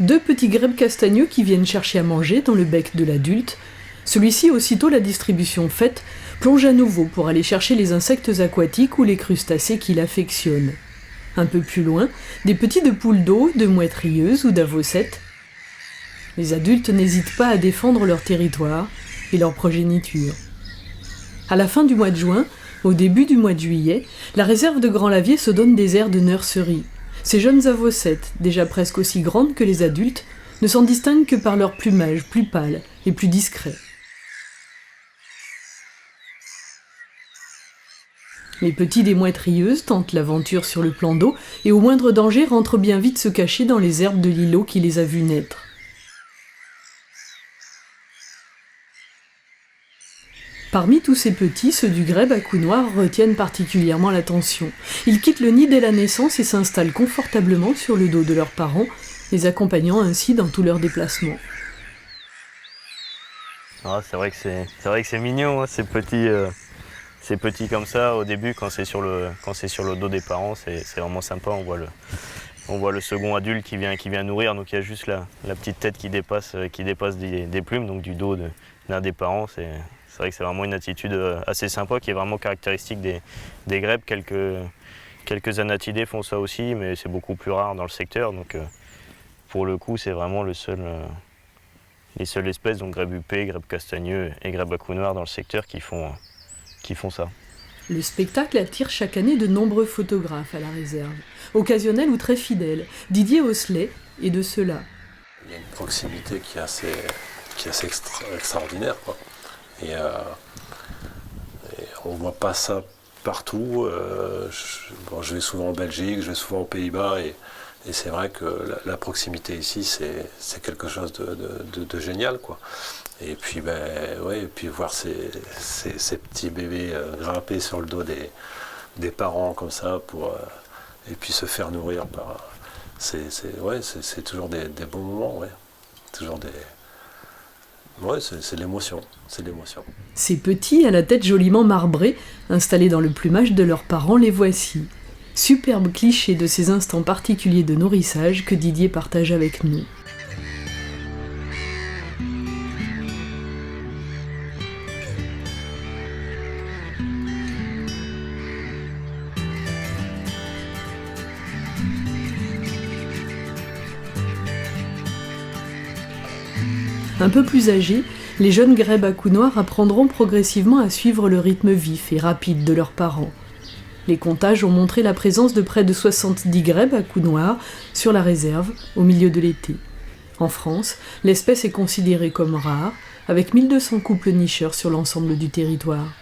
Deux petits grèbes castagneux qui viennent chercher à manger dans le bec de l'adulte. Celui-ci, aussitôt la distribution faite, plonge à nouveau pour aller chercher les insectes aquatiques ou les crustacés qu'il affectionne. Un peu plus loin, des petits de poules d'eau, de mouettes rieuses ou d'avocettes. Les adultes n'hésitent pas à défendre leur territoire et leur progéniture. À la fin du mois de juin, au début du mois de juillet, la réserve de Grand Lavier se donne des airs de nurserie. Ces jeunes avocettes, déjà presque aussi grandes que les adultes, ne s'en distinguent que par leur plumage plus pâle et plus discret. Les petits des mouettes rieuses tentent l'aventure sur le plan d'eau et au moindre danger rentrent bien vite se cacher dans les herbes de l'îlot qui les a vus naître. Parmi tous ces petits, ceux du grèbe à cou noir retiennent particulièrement l'attention. Ils quittent le nid dès la naissance et s'installent confortablement sur le dos de leurs parents, les accompagnant ainsi dans tous leurs déplacements. Ah, c'est vrai que c'est mignon, hein, ces petits comme ça. Au début, quand c'est sur le dos des parents, c'est vraiment sympa. On voit le second adulte qui vient nourrir, donc il y a juste la petite tête qui dépasse des plumes, donc du dos d'un des parents. C'est vrai que c'est vraiment une attitude assez sympa qui est vraiment caractéristique des grèbes. Quelques anatidés font ça aussi, mais c'est beaucoup plus rare dans le secteur. Donc pour le coup, c'est vraiment les seules espèces, donc grèbe huppé, grèbe castagneux et grèbe à cou noir dans le secteur qui font ça. Le spectacle attire chaque année de nombreux photographes à la réserve, occasionnels ou très fidèles. Didier Osselet est de ceux-là. Il y a une proximité qui est assez extraordinaire, quoi. Et on ne voit pas ça partout. Je vais souvent en Belgique, je vais souvent aux Pays-Bas et c'est vrai que la proximité ici, c'est quelque chose de génial, quoi. Et puis, et puis voir ces petits bébés grimper sur le dos des parents comme ça et puis se faire nourrir par. C'est toujours des bons moments, ouais. Toujours des. Ouais, c'est l'émotion, Ces petits, à la tête joliment marbrée, installés dans le plumage de leurs parents, les voici. Superbe cliché de ces instants particuliers de nourrissage que Didier partage avec nous. Un peu plus âgés, les jeunes grèbes à cou noir apprendront progressivement à suivre le rythme vif et rapide de leurs parents. Les comptages ont montré la présence de près de 70 grèbes à cou noir sur la réserve au milieu de l'été. En France, l'espèce est considérée comme rare, avec 1200 couples nicheurs sur l'ensemble du territoire.